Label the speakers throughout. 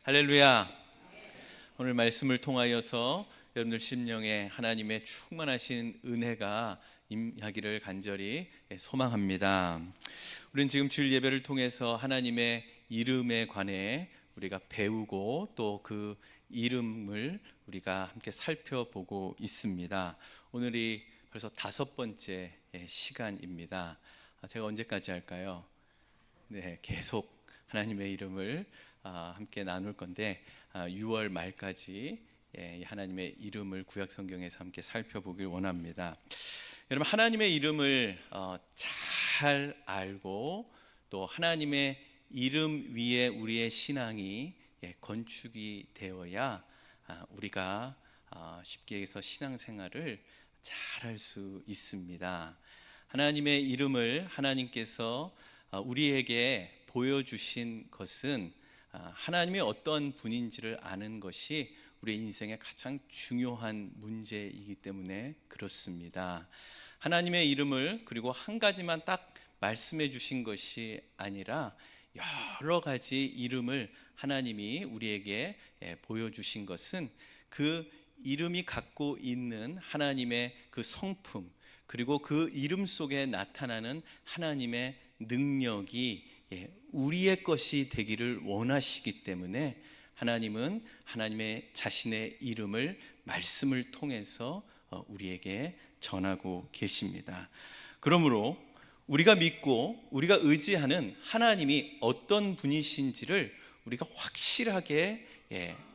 Speaker 1: 할렐루야. 오늘 말씀을 통하여서 여러분들 심령에 하나님의 충만하신 은혜가 임하기를 간절히 소망합니다. 우리는 지금 주일 예배를 통해서 하나님의 이름에 관해 우리가 배우고 또 그 이름을 우리가 함께 살펴보고 있습니다. 오늘이 벌써 5번째 시간입니다. 제가 언제까지 할까요? 네, 계속 하나님의 이름을 함께 나눌 건데 6월 말까지 하나님의 이름을 구약 성경에서 함께 살펴보길 원합니다. 여러분, 하나님의 이름을 잘 알고 또 하나님의 이름 위에 우리의 신앙이 건축이 되어야 우리가 쉽게 해서 신앙생활을 잘 할 수 있습니다. 하나님의 이름을 하나님께서 우리에게 보여주신 것은 하나님이 어떤 분인지를 아는 것이 우리의 인생의 가장 중요한 문제이기 때문에 그렇습니다. 하나님의 이름을 그리고 한 가지만 딱 말씀해 주신 것이 아니라 여러 가지 이름을 하나님이 우리에게 보여주신 것은 그 이름이 갖고 있는 하나님의 그 성품, 그리고 그 이름 속에 나타나는 하나님의 능력이 우리의 것이 되기를 원하시기 때문에 하나님은 하나님의 자신의 이름을 말씀을 통해서 우리에게 전하고 계십니다. 그러므로 우리가 믿고 우리가 의지하는 하나님이 어떤 분이신지를 우리가 확실하게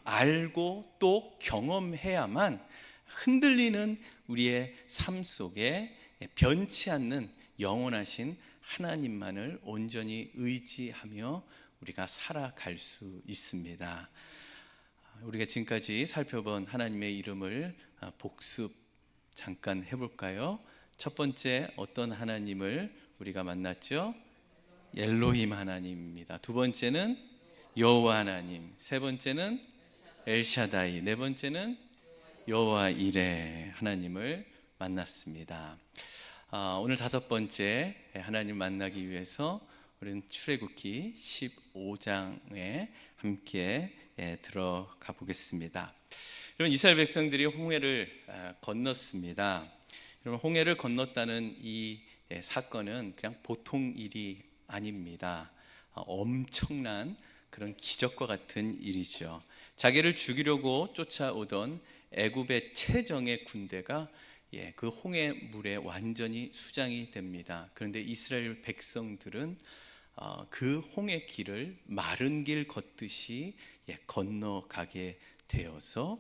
Speaker 1: 알고 또 경험해야만 흔들리는 우리의 삶 속에 변치 않는 영원하신 하나님만을 온전히 의지하며 우리가 살아갈 수 있습니다. 우리가 지금까지 살펴본 하나님의 이름을 복습 잠깐 해볼까요? 첫 번째, 어떤 하나님을 우리가 만났죠? 엘로힘 하나님입니다. 두 번째는 여호와 하나님, 세 번째는 엘샤다이, 네 번째는 여호와 이레 하나님을 만났습니다. 오늘 5번째 하나님 만나기 위해서 우리는 출애굽기 15장에 함께 들어가 보겠습니다. 여러분, 이스라엘 백성들이 홍해를 건넜습니다. 여러분, 홍해를 건넜다는 이 사건은 그냥 보통 일이 아닙니다. 엄청난 그런 기적과 같은 일이죠. 자기를 죽이려고 쫓아오던 애굽의 최정예 군대가 그 홍해 물에 완전히 수장이 됩니다. 그런데 이스라엘 백성들은 그 홍해 길을 마른 길 걷듯이 건너가게 되어서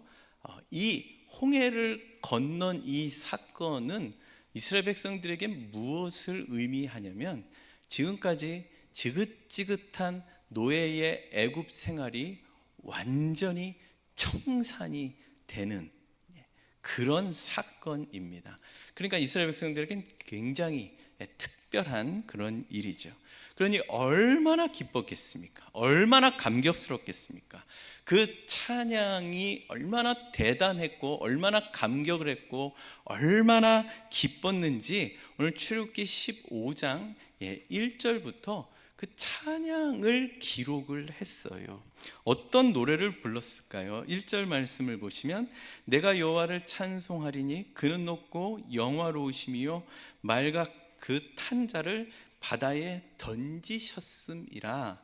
Speaker 1: 이 홍해를 건넌 이 사건은 이스라엘 백성들에게 무엇을 의미하냐면 지금까지 지긋지긋한 노예의 애굽 생활이 완전히 청산이 되는 그런 사건입니다. 그러니까 이스라엘 백성들에게는 굉장히 특별한 그런 일이죠. 그러니 얼마나 기뻤겠습니까? 얼마나 감격스럽겠습니까? 그 찬양이 얼마나 대단했고 얼마나 감격을 했고 얼마나 기뻤는지 오늘 출애굽기 15장 1절부터 그 찬양을 기록을 했어요. 어떤 노래를 불렀을까요? 1절 말씀을 보시면 내가 여호와를 찬송하리니 그는 높고 영화로우심이요 맑아 그 탄 자를 바다에 던지셨음이라.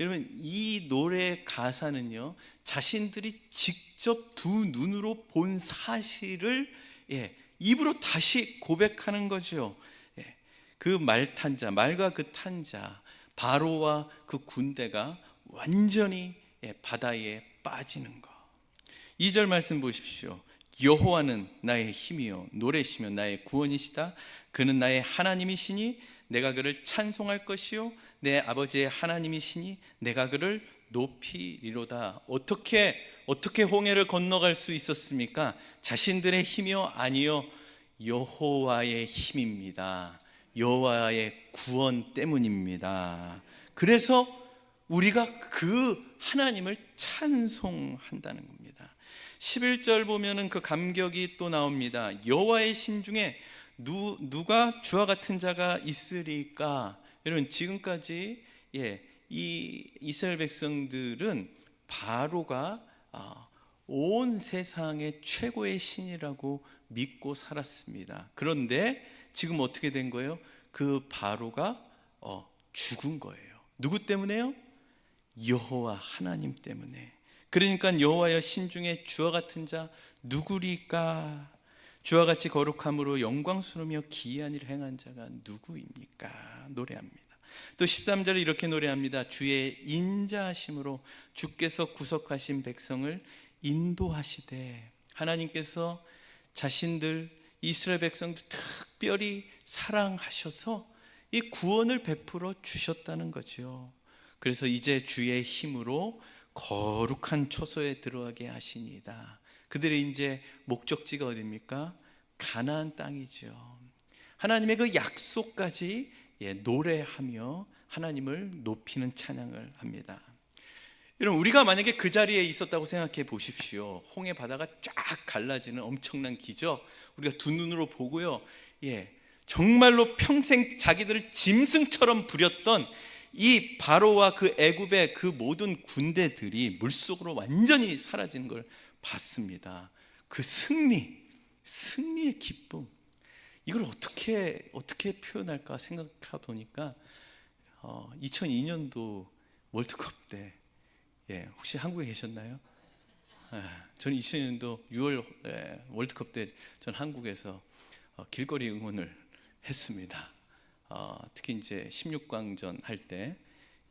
Speaker 1: 여러분, 이 노래 가사는요 자신들이 직접 두 눈으로 본 사실을 입으로 다시 고백하는 거죠. 그 말탄 자, 말과 그 탄 자, 바로와 그 군대가 완전히 바다에 빠지는 것. 2절 말씀 보십시오. 여호와는 나의 힘이요 노래시며 나의 구원이시다. 그는 나의 하나님이시니 내가 그를 찬송할 것이요 내 아버지의 하나님이시니 내가 그를 높이리로다. 어떻게 홍해를 건너갈 수 있었습니까? 자신들의 힘이요? 아니요, 여호와의 힘입니다. 여호와의 구원 때문입니다. 그래서 우리가 그 하나님을 찬송한다는 겁니다. 11절 보면은 그 감격이 또 나옵니다. 여호와의 신 중에 누가 주와 같은 자가 있으리까? 여러분, 지금까지 이 이스라엘 백성들은 바로가 온 세상의 최고의 신이라고 믿고 살았습니다. 그런데 지금 어떻게 된 거예요? 그 바로가 죽은 거예요. 누구 때문에요? 여호와 하나님 때문에. 그러니까 여호와여 신중에 주와 같은 자 누구리까? 주와 같이 거룩함으로 영광스러우며 기이한 일을 행한 자가 누구입니까? 노래합니다. 또 13절에 이렇게 노래합니다. 주의 인자하심으로 주께서 구속하신 백성을 인도하시되. 하나님께서 자신들 이스라엘 백성들 특별히 사랑하셔서 이 구원을 베풀어 주셨다는 거죠. 그래서 이제 주의 힘으로 거룩한 초소에 들어가게 하시니이다. 그들의 이제 목적지가 어디입니까? 가나안 땅이죠. 하나님의 그 약속까지 노래하며 하나님을 높이는 찬양을 합니다. 여러분, 우리가 만약에 그 자리에 있었다고 생각해 보십시오. 홍해 바다가 쫙 갈라지는 엄청난 기적 우리가 두 눈으로 보고요, 정말로 평생 자기들을 짐승처럼 부렸던 이 바로와 그 애굽의 그 모든 군대들이 물속으로 완전히 사라지는 걸 봤습니다. 그 승리의 기쁨, 이걸 어떻게 표현할까 생각해 보니까 2002년도 월드컵 때, 혹시 한국에 계셨나요? 저는 2002년도 6월 월드컵 때 전 한국에서 길거리 응원을 했습니다. 특히 이제 16강전 할 때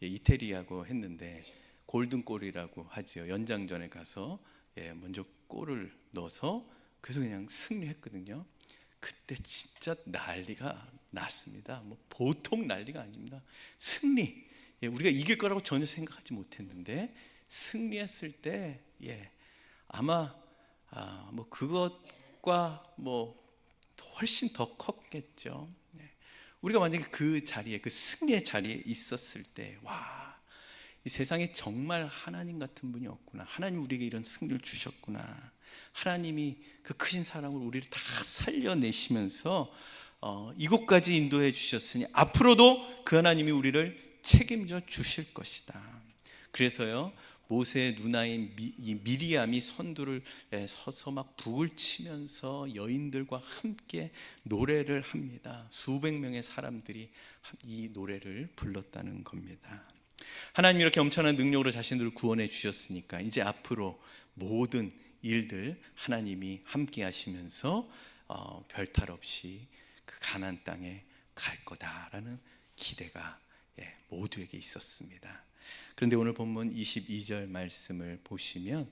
Speaker 1: 이태리하고 했는데 골든골이라고 하지요. 연장전에 가서 먼저 골을 넣어서 그래서 그냥 승리했거든요. 그때 진짜 난리가 났습니다. 뭐 보통 난리가 아닙니다. 승리, 우리가 이길 거라고 전혀 생각하지 못했는데 승리했을 때 아마 뭐 그것과 뭐 훨씬 더 컸겠죠. 우리가 만약에 그 자리에, 그 승리의 자리에 있었을 때, 이 세상에 정말 하나님 같은 분이 없구나. 하나님 우리에게 이런 승리를 주셨구나. 하나님이 그 크신 사랑을 우리를 다 살려내시면서 이곳까지 인도해 주셨으니 앞으로도 그 하나님이 우리를 책임져 주실 것이다. 그래서요, 모세의 누나인 미리암이 선두를 서서 막 북을 치면서 여인들과 함께 노래를 합니다. 수백 명의 사람들이 이 노래를 불렀다는 겁니다. 하나님이 이렇게 엄청난 능력으로 자신들을 구원해 주셨으니까 이제 앞으로 모든 일들 하나님이 함께 하시면서 별탈 없이 그 가나안 땅에 갈 거다라는 기대가 모두에게 있었습니다. 그런데 오늘 본문 22절 말씀을 보시면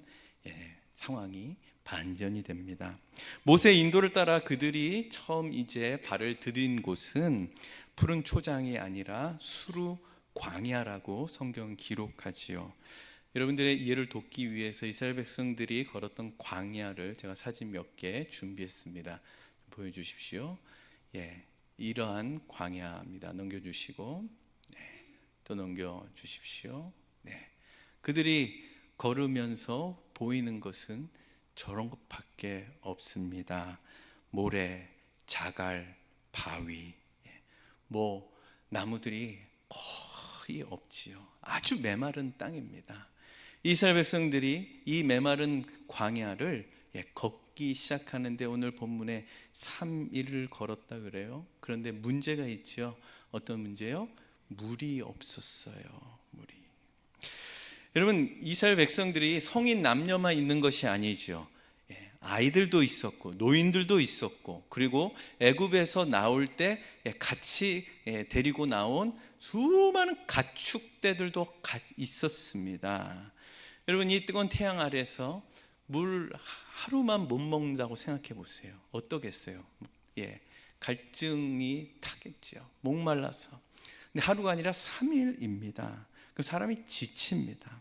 Speaker 1: 상황이 반전이 됩니다. 모세의 인도를 따라 그들이 처음 이제 발을 들인 곳은 푸른 초장이 아니라 수루 광야라고 성경은 기록하지요. 여러분들의 이해를 돕기 위해서 이스라엘 백성들이 걸었던 광야를 제가 사진 몇 개 준비했습니다. 보여주십시오. 이러한 광야입니다. 넘겨주시고, 또 넘겨주십시오. 그들이 걸으면서 보이는 것은 저런 것밖에 없습니다. 모래, 자갈, 바위, 뭐 나무들이 거의 없지요. 아주 메마른 땅입니다. 이스라엘 백성들이 이 메마른 광야를 걷기 시작하는데 오늘 본문에 3일을 걸었다 그래요. 그런데 문제가 있죠. 어떤 문제요? 물이 없었어요. 여러분, 이스라엘 백성들이 성인 남녀만 있는 것이 아니죠. 아이들도 있었고 노인들도 있었고, 그리고 애굽에서 나올 때 같이 데리고 나온 수많은 가축대들도 있었습니다. 여러분, 이 뜨거운 태양 아래서 물 하루만 못 먹는다고 생각해 보세요. 어떠겠어요? 갈증이 타겠죠. 목말라서. 근데 하루가 아니라 3일입니다. 그럼 사람이 지칩니다.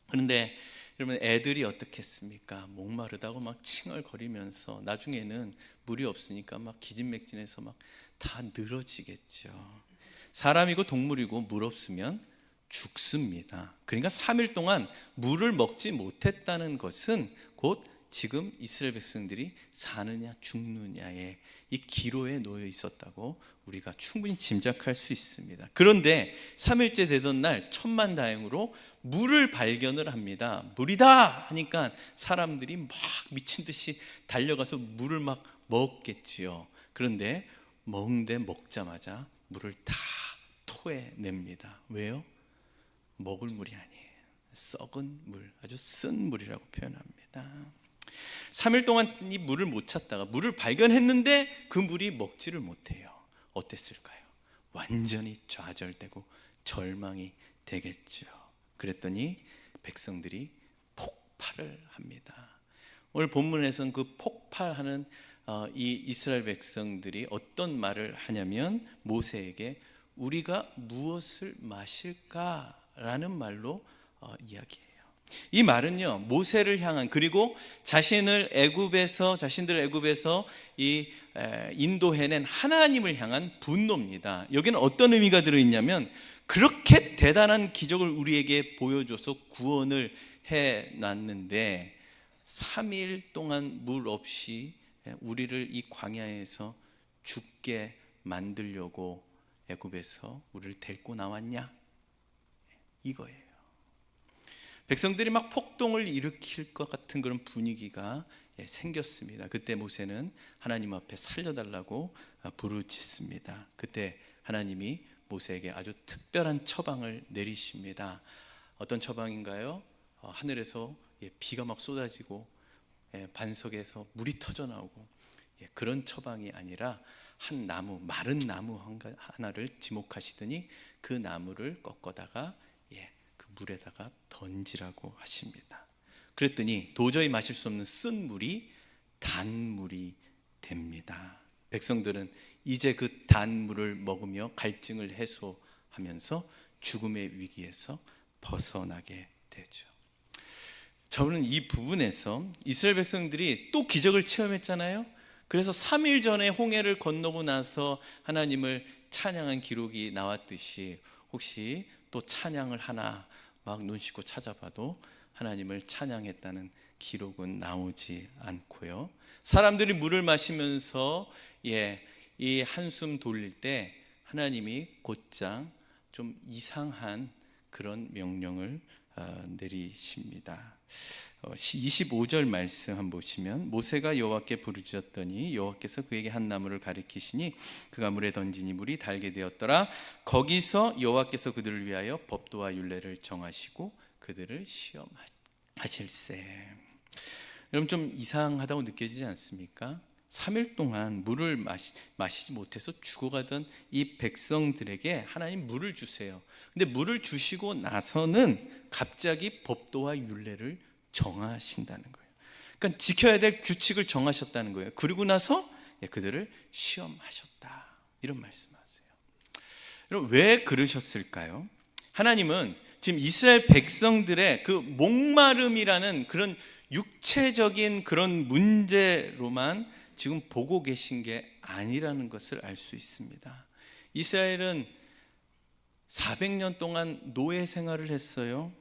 Speaker 1: 그런데 여러분, 애들이 어떻겠습니까? 목마르다고 막 칭얼거리면서 나중에는 물이 없으니까 막 기진맥진해서 막 다 늘어지겠죠. 사람이고 동물이고 물 없으면 죽습니다. 그러니까 3일 동안 물을 먹지 못했다는 것은 곧 지금 이스라엘 백성들이 사느냐 죽느냐의 이 기로에 놓여 있었다고 우리가 충분히 짐작할 수 있습니다. 그런데 3일째 되던 날 천만다행으로 물을 발견을 합니다. 물이다 하니까 사람들이 막 미친 듯이 달려가서 물을 막 먹겠지요. 그런데 먹자마자 물을 다 토해냅니다. 왜요? 먹을 물이 아니에요. 썩은 물, 아주 쓴 물이라고 표현합니다. 3일 동안 이 물을 못 찾다가 물을 발견했는데 그 물이 먹지를 못해요. 어땠을까요? 완전히 좌절되고 절망이 되겠죠. 그랬더니 백성들이 폭발을 합니다. 오늘 본문에서는 그 폭발하는 이 이스라엘 백성들이 어떤 말을 하냐면 모세에게 우리가 무엇을 마실까라는 말로 이야기해요. 이 말은요, 모세를 향한, 그리고 자신들 애굽에서 이 인도해낸 하나님을 향한 분노입니다. 여기는 어떤 의미가 들어있냐면, 그렇게 대단한 기적을 우리에게 보여줘서 구원을 해놨는데 3일 동안 물 없이 우리를 이 광야에서 죽게 만들려고 애굽에서 우리를 데리고 나왔냐? 이거예요. 백성들이 막 폭동을 일으킬 것 같은 그런 분위기가 생겼습니다. 그때 모세는 하나님 앞에 살려달라고 부르짖습니다. 그때 하나님이 모세에게 아주 특별한 처방을 내리십니다. 어떤 처방인가요? 하늘에서 비가 막 쏟아지고 반석에서 물이 터져 나오고 그런 처방이 아니라 한 나무, 마른 나무 하나를 지목하시더니 그 나무를 꺾어다가 그 물에다가 던지라고 하십니다. 그랬더니 도저히 마실 수 없는 쓴 물이 단물이 됩니다. 백성들은 이제 그 단물을 먹으며 갈증을 해소하면서 죽음의 위기에서 벗어나게 되죠. 저는 이 부분에서 이스라엘 백성들이 또 기적을 체험했잖아요. 그래서 3일 전에 홍해를 건너고 나서 하나님을 찬양한 기록이 나왔듯이 혹시 또 찬양을 하나 막 눈 씻고 찾아봐도 하나님을 찬양했다는 기록은 나오지 않고요. 사람들이 물을 마시면서 이 한숨 돌릴 때 하나님이 곧장 좀 이상한 그런 명령을 내리십니다. 25절 말씀 한번 보시면 모세가 여호와께 부르짖었더니 여호와께서 그에게 한 나무를 가리키시니 그가 물에 던지니 물이 달게 되었더라. 거기서 여호와께서 그들을 위하여 법도와 율례를 정하시고 그들을 시험하실세. 여러분 좀 이상하다고 느껴지지 않습니까? 3일 동안 물을 마시지 못해서 죽어가던 이 백성들에게 하나님 물을 주세요. 근데 물을 주시고 나서는 갑자기 법도와 율례를 정하신다는 거예요. 그러니까 지켜야 될 규칙을 정하셨다는 거예요. 그리고 나서 그들을 시험하셨다, 이런 말씀하세요. 여러분 왜 그러셨을까요? 하나님은 지금 이스라엘 백성들의 그 목마름이라는 그런 육체적인 그런 문제로만 지금 보고 계신 게 아니라는 것을 알 수 있습니다. 이스라엘은 400년 동안 노예 생활을 했어요.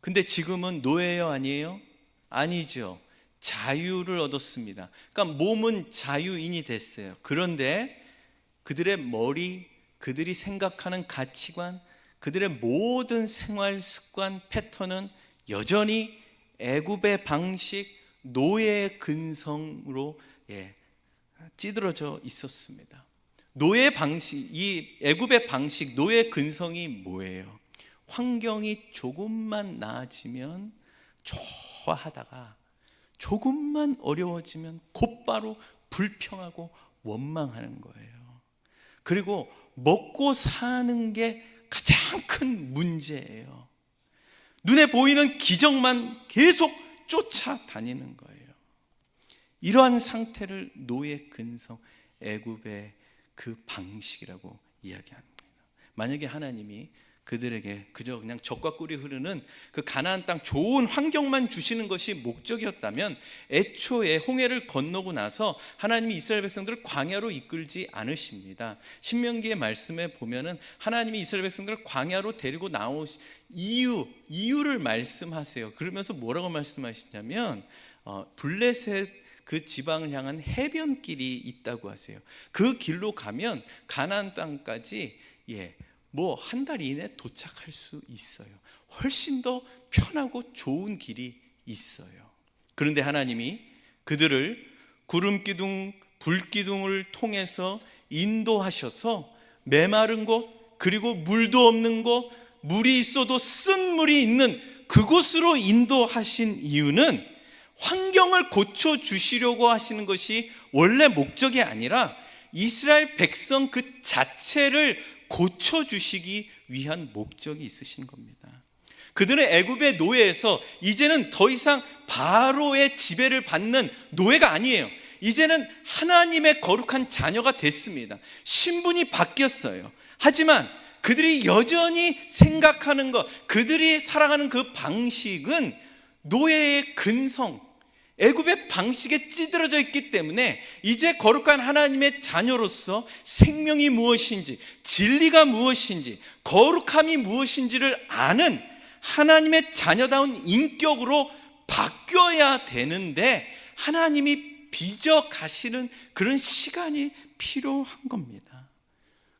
Speaker 1: 근데 지금은 노예요, 아니에요? 아니죠. 자유를 얻었습니다. 그러니까 몸은 자유인이 됐어요. 그런데 그들의 머리, 그들이 생각하는 가치관, 그들의 모든 생활 습관 패턴은 여전히 애굽의 방식, 노예의 근성으로 찌들어져 있었습니다. 노예 방식, 이 애굽의 방식, 노예 근성이 뭐예요? 환경이 조금만 나아지면 좋아하다가 조금만 어려워지면 곧바로 불평하고 원망하는 거예요. 그리고 먹고 사는 게 가장 큰 문제예요. 눈에 보이는 기적만 계속 쫓아다니는 거예요. 이러한 상태를 노예 근성, 애굽의 그 방식이라고 이야기합니다. 만약에 하나님이 그들에게 그저 그냥 젖과 꿀이 흐르는 그 가나안 땅 좋은 환경만 주시는 것이 목적이었다면 애초에 홍해를 건너고 나서 하나님이 이스라엘 백성들을 광야로 이끌지 않으십니다. 신명기의 말씀에 보면은 하나님이 이스라엘 백성들을 광야로 데리고 나오신 이유를 말씀하세요. 그러면서 뭐라고 말씀하시냐면 블레셋 그 지방을 향한 해변길이 있다고 하세요. 그 길로 가면 가나안 땅까지 뭐 한 달 이내 도착할 수 있어요. 훨씬 더 편하고 좋은 길이 있어요. 그런데 하나님이 그들을 구름 기둥, 불 기둥을 통해서 인도하셔서 메마른 곳, 그리고 물도 없는 곳, 물이 있어도 쓴 물이 있는 그곳으로 인도하신 이유는 환경을 고쳐 주시려고 하시는 것이 원래 목적이 아니라 이스라엘 백성 그 자체를 고쳐 주시기 위한 목적이 있으신 겁니다. 그들은 애굽의 노예에서 이제는 더 이상 바로의 지배를 받는 노예가 아니에요. 이제는 하나님의 거룩한 자녀가 됐습니다. 신분이 바뀌었어요. 하지만 그들이 여전히 생각하는 것, 그들이 살아가는 그 방식은 노예의 근성, 애굽의 방식에 찌들어져 있기 때문에 이제 거룩한 하나님의 자녀로서 생명이 무엇인지, 진리가 무엇인지, 거룩함이 무엇인지를 아는 하나님의 자녀다운 인격으로 바뀌어야 되는데 하나님이 빚어 가시는 그런 시간이 필요한 겁니다.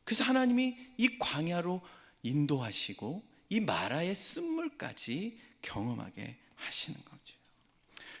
Speaker 1: 그래서 하나님이 이 광야로 인도하시고 이 마라의 쓴물까지 경험하게 하시는 거죠.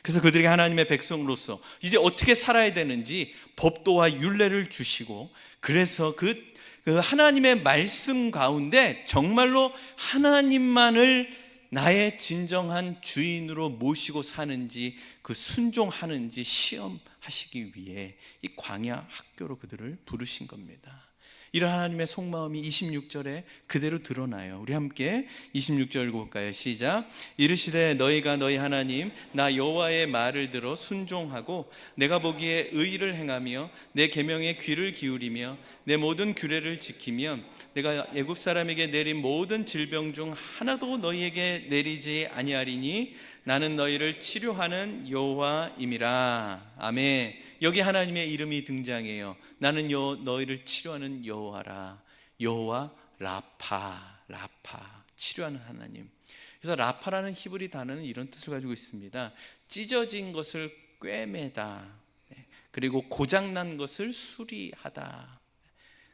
Speaker 1: 그래서 그들에게 하나님의 백성으로서 이제 어떻게 살아야 되는지 법도와 율례를 주시고, 그래서 그 하나님의 말씀 가운데 정말로 하나님만을 나의 진정한 주인으로 모시고 사는지, 그 순종하는지 시험하시기 위해 이 광야 학교로 그들을 부르신 겁니다. 이런 하나님의 속마음이 26절에 그대로 드러나요. 우리 함께 26절 읽어볼까요? 시작. 이르시되 너희가 너희 하나님 나 여호와의 말을 들어 순종하고 내가 보기에 의를 행하며 내 계명에 귀를 기울이며 내 모든 규례를 지키면 내가 애굽 사람에게 내린 모든 질병 중 하나도 너희에게 내리지 아니하리니 나는 너희를 치료하는 여호와임이라. 아멘. 여기 하나님의 이름이 등장해요. 나는 너희를 치료하는 여호와라. 여호와 라파, 치료하는 하나님. 그래서 라파라는 히브리 단어는 이런 뜻을 가지고 있습니다. 찢어진 것을 꿰매다, 그리고 고장난 것을 수리하다,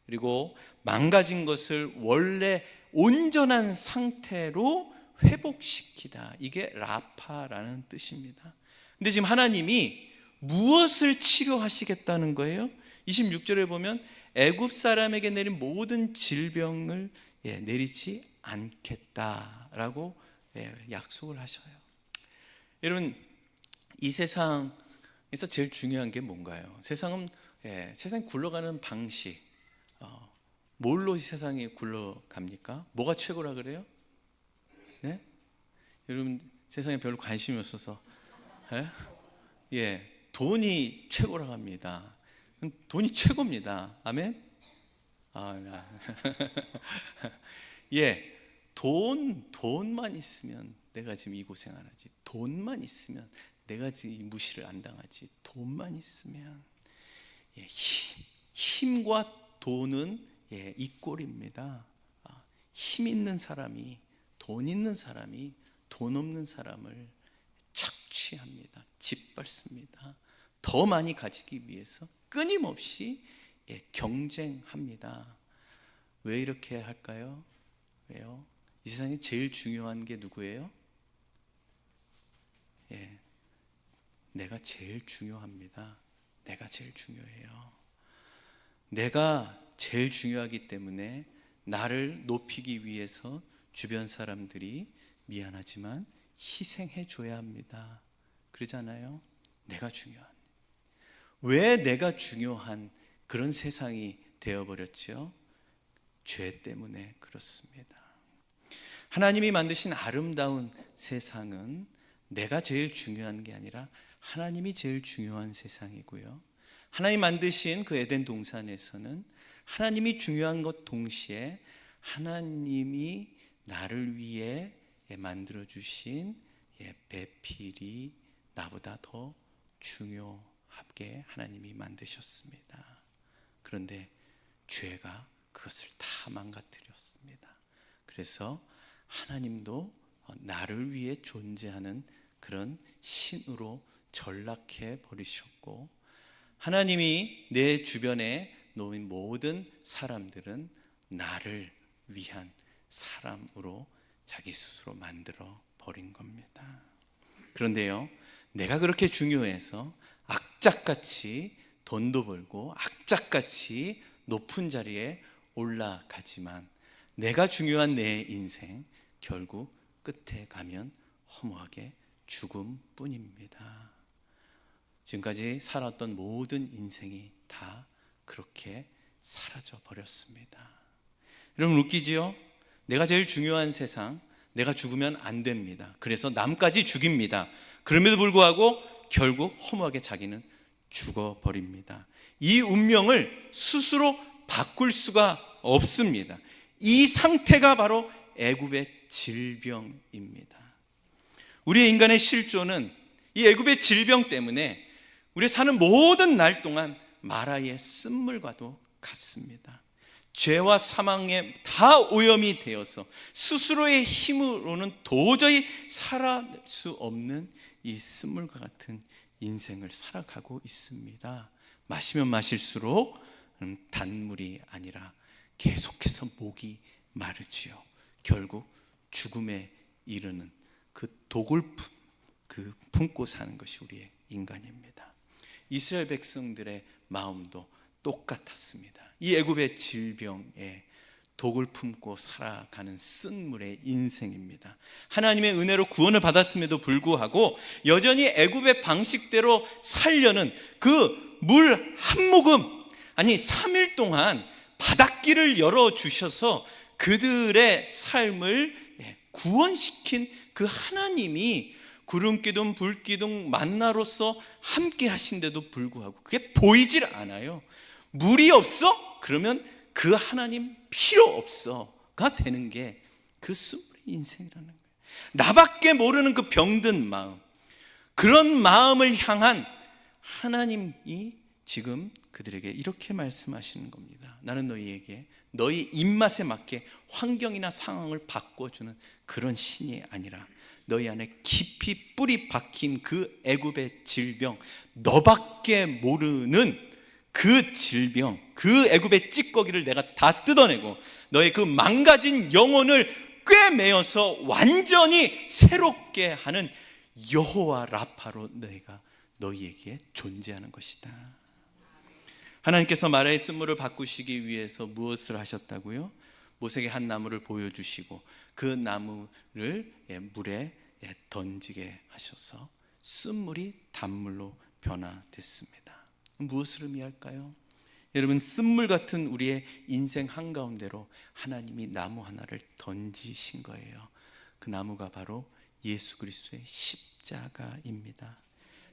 Speaker 1: 그리고 망가진 것을 원래 온전한 상태로 회복시키다. 이게 라파라는 뜻입니다. 근데 지금 하나님이 무엇을 치료하시겠다는 거예요? 26절에 보면 애굽 사람에게 내린 모든 질병을 내리지 않겠다라고 약속을 하셔요. 여러분, 이 세상에서 제일 중요한 게 뭔가요? 세상이 굴러가는 방식, 뭘로 이 세상이 굴러갑니까? 뭐가 최고라 그래요? 네? 여러분 세상에 별로 관심이 없어서 돈이 최고라고 합니다. 돈이 최고입니다. 아멘? 돈만 있으면 내가 지금 이 고생 안 하지. 돈만 있으면 내가 지금 이 무시를 안 당하지. 돈만 있으면. 힘과 돈은 이 꼴입니다. 힘 있는 사람이, 돈 있는 사람이 돈 없는 사람을 착취합니다. 짓밟습니다. 더 많이 가지기 위해서 끊임없이 경쟁합니다. 왜 이렇게 할까요? 왜요? 이 세상에 제일 중요한 게 누구예요? 내가 제일 중요합니다. 내가 제일 중요해요. 내가 제일 중요하기 때문에 나를 높이기 위해서 주변 사람들이 미안하지만 희생해 줘야 합니다. 그러잖아요. 내가 중요한. 왜 내가 중요한 그런 세상이 되어버렸죠? 죄 때문에 그렇습니다. 하나님이 만드신 아름다운 세상은 내가 제일 중요한 게 아니라 하나님이 제일 중요한 세상이고요. 하나님 만드신 그 에덴 동산에서는 하나님이 중요한 것 동시에 하나님이 나를 위해 만들어주신 배필이 나보다 더 중요하게 하나님이 만드셨습니다. 그런데 죄가 그것을 다 망가뜨렸습니다. 그래서 하나님도 나를 위해 존재하는 그런 신으로 전락해 버리셨고, 하나님이 내 주변에 놓인 모든 사람들은 나를 위한 사람으로 자기 스스로 만들어 버린 겁니다. 그런데요, 내가 그렇게 중요해서 악착같이 돈도 벌고 악착같이 높은 자리에 올라가지만 내가 중요한 내 인생 결국 끝에 가면 허무하게 죽음뿐입니다. 지금까지 살았던 모든 인생이 다 그렇게 사라져 버렸습니다. 여러분 웃기지요? 내가 제일 중요한 세상, 내가 죽으면 안 됩니다. 그래서 남까지 죽입니다. 그럼에도 불구하고 결국 허무하게 자기는 죽어버립니다. 이 운명을 스스로 바꿀 수가 없습니다. 이 상태가 바로 애굽의 질병입니다. 우리의 인간의 실존은 이 애굽의 질병 때문에 우리 사는 모든 날 동안 마라의 쓴물과도 같습니다. 죄와 사망에 다 오염이 되어서 스스로의 힘으로는 도저히 살아낼 수 없는 이 쓴물과 같은 인생을 살아가고 있습니다. 마시면 마실수록 단물이 아니라 계속해서 목이 마르지요. 결국 죽음에 이르는 그 독을 품고 사는 것이 우리의 인간입니다. 이스라엘 백성들의 마음도 똑같았습니다. 이 애굽의 질병에 독을 품고 살아가는 쓴물의 인생입니다. 하나님의 은혜로 구원을 받았음에도 불구하고 여전히 애굽의 방식대로 살려는 그 물 한 모금, 아니 3일 동안 바닷길을 열어주셔서 그들의 삶을 구원시킨 그 하나님이 구름기둥 불기둥 만나로서 함께 하신데도 불구하고 그게 보이질 않아요. 물이 없어? 그러면 그 하나님 필요 없어가 되는 게 그 쓴물의 인생이라는 거예요. 나밖에 모르는 그 병든 마음, 그런 마음을 향한 하나님이 지금 그들에게 이렇게 말씀하시는 겁니다. 나는 너희에게 너희 입맛에 맞게 환경이나 상황을 바꿔주는 그런 신이 아니라 너희 안에 깊이 뿌리 박힌 그 애굽의 질병, 너밖에 모르는 그 질병, 그 애굽의 찌꺼기를 내가 다 뜯어내고 너의 그 망가진 영혼을 꿰매어서 완전히 새롭게 하는 여호와 라파로 내가 너희에게 존재하는 것이다. 하나님께서 마라의 쓴물을 바꾸시기 위해서 무엇을 하셨다고요? 모세에게 한 나무를 보여주시고 그 나무를 물에 던지게 하셔서 쓴물이 단물로 변화됐습니다. 무엇을 의미할까요? 여러분, 쓴물 같은 우리의 인생 한가운데로 하나님이 나무 하나를 던지신 거예요. 그 나무가 바로 예수 그리스도의 십자가입니다.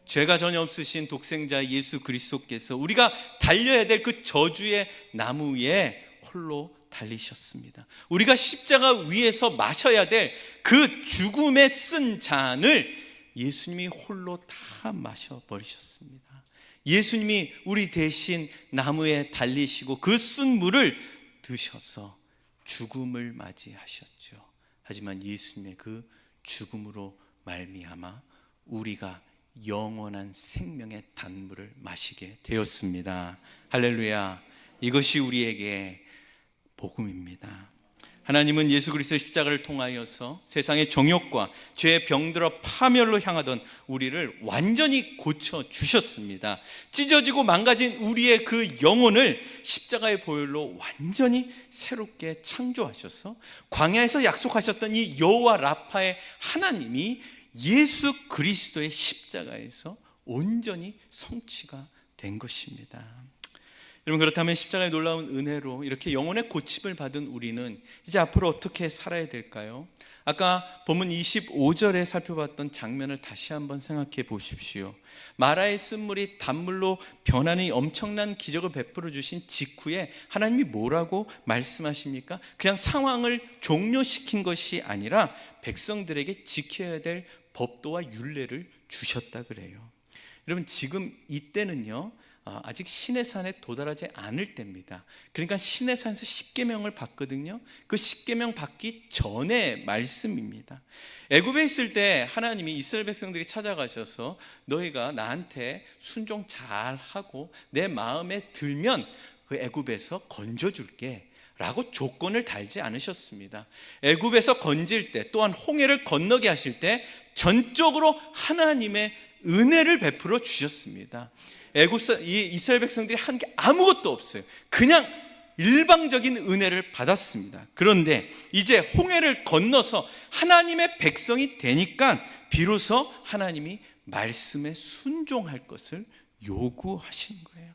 Speaker 1: 죄가 전혀 없으신 독생자 예수 그리스도께서 우리가 달려야 될 그 저주의 나무에 홀로 달리셨습니다. 우리가 십자가 위에서 마셔야 될 그 죽음의 쓴 잔을 예수님이 홀로 다 마셔버리셨습니다. 예수님이 우리 대신 나무에 달리시고 그 쓴 물을 드셔서 죽음을 맞이하셨죠. 하지만 예수님의 그 죽음으로 말미암아 우리가 영원한 생명의 단물을 마시게 되었습니다. 할렐루야. 이것이 우리에게 복음입니다. 하나님은 예수 그리스도의 십자가를 통하여서 세상의 정욕과 죄의 병들어 파멸로 향하던 우리를 완전히 고쳐주셨습니다. 찢어지고 망가진 우리의 그 영혼을 십자가의 보혈로 완전히 새롭게 창조하셔서 광야에서 약속하셨던 이 여호와 라파의 하나님이 예수 그리스도의 십자가에서 온전히 성취가 된 것입니다. 여러분, 그렇다면 십자가의 놀라운 은혜로 이렇게 영혼의 고침을 받은 우리는 이제 앞으로 어떻게 살아야 될까요? 아까 본문 25절에 살펴봤던 장면을 다시 한번 생각해 보십시오. 마라의 쓴물이 단물로 변하는 엄청난 기적을 베풀어 주신 직후에 하나님이 뭐라고 말씀하십니까? 그냥 상황을 종료시킨 것이 아니라 백성들에게 지켜야 될 법도와 율례를 주셨다 그래요. 여러분, 지금 이때는요, 아직 시내산에 도달하지 않을 때입니다. 그러니까 시내산에서 십계명을 받거든요. 그 십계명 받기 전의 말씀입니다. 애굽에 있을 때 하나님이 이스라엘 백성들이 찾아가셔서 너희가 나한테 순종 잘하고 내 마음에 들면 그 애굽에서 건져줄게 라고 조건을 달지 않으셨습니다. 애굽에서 건질 때, 또한 홍해를 건너게 하실 때 전적으로 하나님의 은혜를 베풀어 주셨습니다. 이스라엘 백성들이 한 게 아무것도 없어요. 그냥 일방적인 은혜를 받았습니다. 그런데 이제 홍해를 건너서 하나님의 백성이 되니까 비로소 하나님이 말씀에 순종할 것을 요구하신 거예요.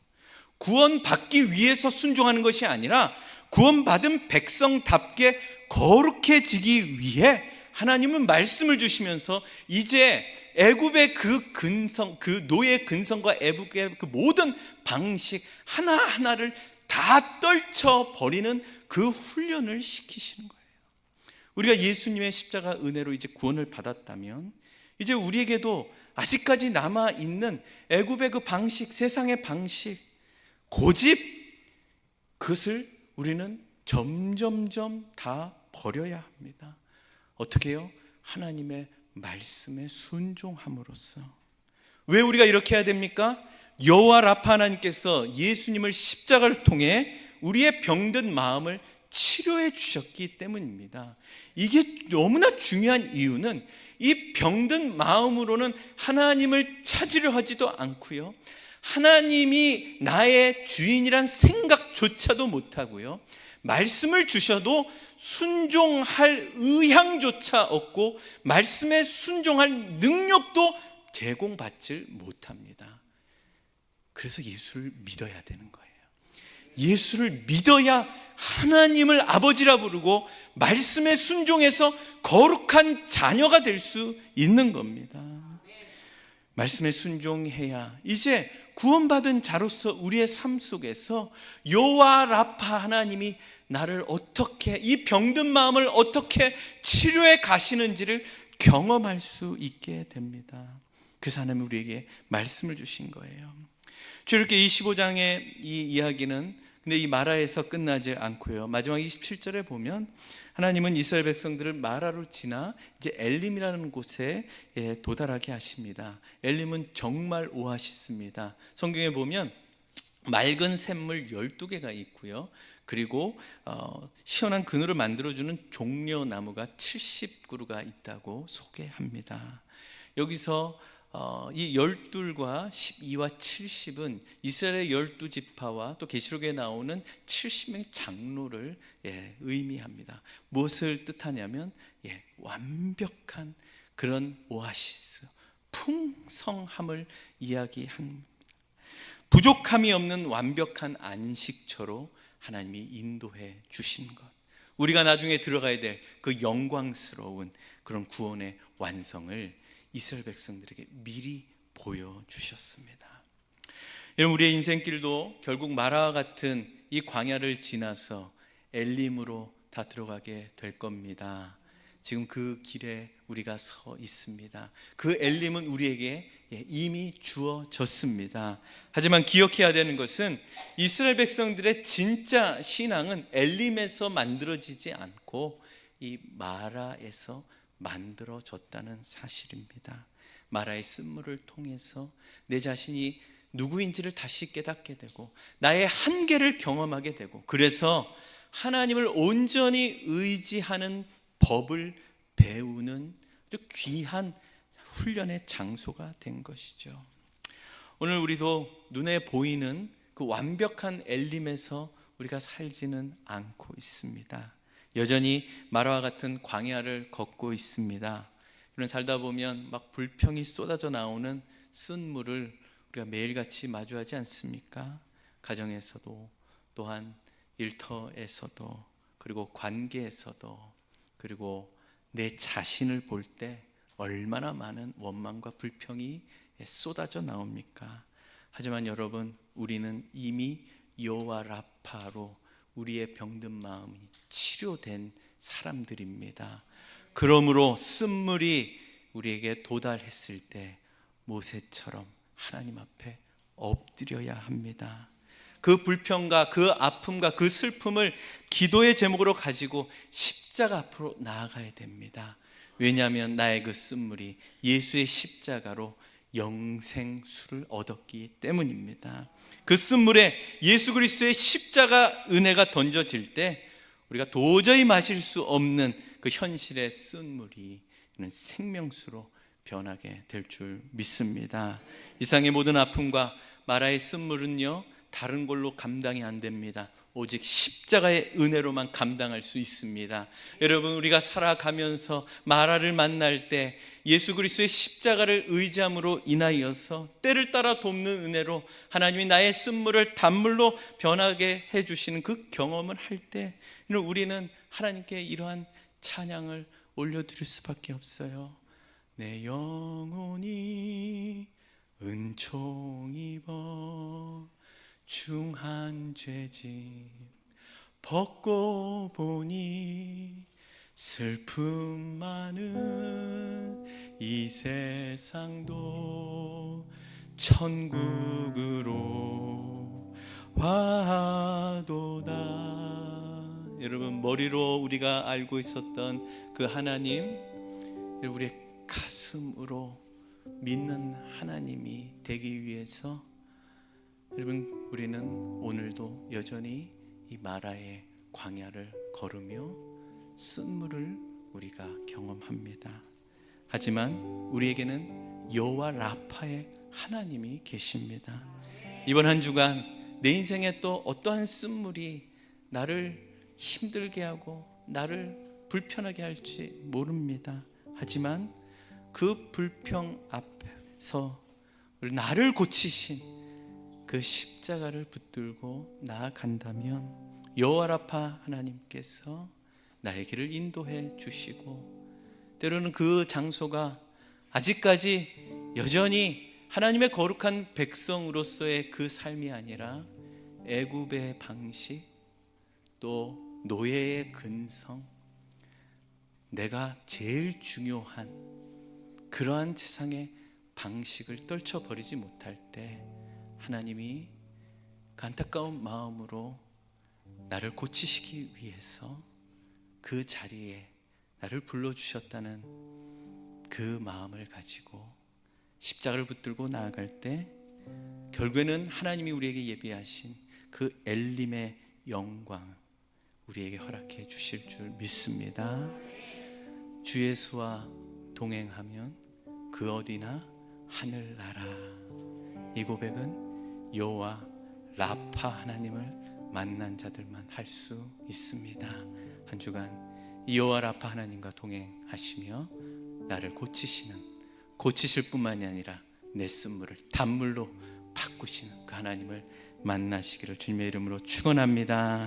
Speaker 1: 구원받기 위해서 순종하는 것이 아니라 구원받은 백성답게 거룩해지기 위해 하나님은 말씀을 주시면서 이제 애굽의 그 노예 근성과 애굽의 그 모든 방식 하나하나를 다 떨쳐 버리는 그 훈련을 시키시는 거예요. 우리가 예수님의 십자가 은혜로 이제 구원을 받았다면 이제 우리에게도 아직까지 남아 있는 애굽의 그 방식, 세상의 방식, 고집, 그것을 우리는 점점점 다 버려야 합니다. 어떻게 해요? 하나님의 말씀에 순종함으로써. 왜 우리가 이렇게 해야 됩니까? 여호와 라파 하나님께서 예수님을 십자가를 통해 우리의 병든 마음을 치료해 주셨기 때문입니다. 이게 너무나 중요한 이유는 이 병든 마음으로는 하나님을 찾으려 하지도 않고요, 하나님이 나의 주인이란 생각조차도 못하고요, 말씀을 주셔도 순종할 의향조차 없고 말씀에 순종할 능력도 제공받지 못합니다. 그래서 예수를 믿어야 되는 거예요. 예수를 믿어야 하나님을 아버지라 부르고 말씀에 순종해서 거룩한 자녀가 될 수 있는 겁니다. 말씀에 순종해야 이제 구원받은 자로서 우리의 삶 속에서 여호와 라파 하나님이 나를 어떻게, 이 병든 마음을 어떻게 치료해 가시는지를 경험할 수 있게 됩니다. 그래서 하나님은 우리에게 말씀을 주신 거예요. 이렇게 25장의 이 이야기는 근데 이 마라에서 끝나지 않고요, 마지막 27절에 보면 하나님은 이스라엘 백성들을 마라로 지나 이제 엘림이라는 곳에 도달하게 하십니다. 엘림은 정말 오아시스입니다. 성경에 보면 맑은 샘물 12개가 있고요, 그리고 시원한 그늘을 만들어주는 종려나무가 70그루가 있다고 소개합니다. 여기서 이 12과 12와 70은 이스라엘의 12지파와 또 계시록에 나오는 70명의 장로를 의미합니다. 무엇을 뜻하냐면 완벽한 그런 오아시스, 풍성함을 이야기합니다. 부족함이 없는 완벽한 안식처로 하나님이 인도해 주신 것, 우리가 나중에 들어가야 될 그 영광스러운 그런 구원의 완성을 이스라엘 백성들에게 미리 보여주셨습니다. 여러분, 우리의 인생길도 결국 마라와 같은 이 광야를 지나서 엘림으로 다 들어가게 될 겁니다. 지금 그 길에 우리가 서 있습니다. 그 엘림은 우리에게 이미 주어졌습니다. 하지만 기억해야 되는 것은 이스라엘 백성들의 진짜 신앙은 엘림에서 만들어지지 않고 이 마라에서 만들어졌다는 사실입니다. 마라의 쓴물을 통해서 내 자신이 누구인지를 다시 깨닫게 되고 나의 한계를 경험하게 되고, 그래서 하나님을 온전히 의지하는 법을 배우는 아주 귀한 훈련의 장소가 된 것이죠. 오늘 우리도 눈에 보이는 그 완벽한 엘림에서 우리가 살지는 않고 있습니다. 여전히 마라와 같은 광야를 걷고 있습니다. 이런 살다 보면 막 불평이 쏟아져 나오는 쓴물을 우리가 매일같이 마주하지 않습니까? 가정에서도, 또한 일터에서도, 그리고 관계에서도, 그리고 내 자신을 볼 때 얼마나 많은 원망과 불평이 쏟아져 나옵니까? 하지만 여러분, 우리는 이미 여호와 라파로 우리의 병든 마음이 치료된 사람들입니다. 그러므로 쓴물이 우리에게 도달했을 때 모세처럼 하나님 앞에 엎드려야 합니다. 그 불평과 그 아픔과 그 슬픔을 기도의 제목으로 가지고 십자가 앞으로 나아가야 됩니다. 왜냐하면 나의 그 쓴물이 예수의 십자가로 영생수를 얻었기 때문입니다. 그 쓴물에 예수 그리스도의 십자가 은혜가 던져질 때 우리가 도저히 마실 수 없는 그 현실의 쓴물이 생명수로 변하게 될 줄 믿습니다. 이상의 모든 아픔과 마라의 쓴물은요, 다른 걸로 감당이 안 됩니다. 오직 십자가의 은혜로만 감당할 수 있습니다. 여러분, 우리가 살아가면서 마라를 만날 때 예수 그리스도의 십자가를 의지함으로 인하여서 때를 따라 돕는 은혜로 하나님이 나의 쓴물을 단물로 변하게 해주시는 그 경험을 할 때 우리는 하나님께 이러한 찬양을 올려드릴 수밖에 없어요. 내 영혼이 은총 입어 중한 죄짐 벗고 보니 슬픔 많은 이 세상도 천국으로 와도다. 여러분, 머리로 우리가 알고 있었던 그 하나님, 우리의 가슴으로 믿는 하나님이 되기 위해서 여러분, 우리는 오늘도 여전히 이 마라의 광야를 걸으며 쓴물을 우리가 경험합니다. 하지만 우리에게는 여호와 라파의 하나님이 계십니다. 이번 한 주간 내 인생에 또 어떠한 쓴물이 나를 힘들게 하고 나를 불편하게 할지 모릅니다. 하지만 그 불평 앞에서 나를 고치신 그 십자가를 붙들고 나아간다면 여호와 라파 하나님께서 나의 길을 인도해 주시고, 때로는 그 장소가 아직까지 여전히 하나님의 거룩한 백성으로서의 그 삶이 아니라 애굽의 방식, 또 노예의 근성, 내가 제일 중요한 그러한 세상의 방식을 떨쳐버리지 못할 때 하나님이 그 안타까운 마음으로 나를 고치시기 위해서 그 자리에 나를 불러주셨다는 그 마음을 가지고 십자가를 붙들고 나아갈 때 결국에는 하나님이 우리에게 예비하신 그 엘림의 영광 우리에게 허락해 주실 줄 믿습니다. 주 예수와 동행하면 그 어디나 하늘나라. 이 고백은 여호와 라파 하나님을 만난 자들만 할 수 있습니다. 한 주간 여호와 라파 하나님과 동행하시며 나를 고치실 뿐만이 아니라 내 쓴물을 단물로 바꾸시는 그 하나님을 만나시기를 주님의 이름으로 축원합니다.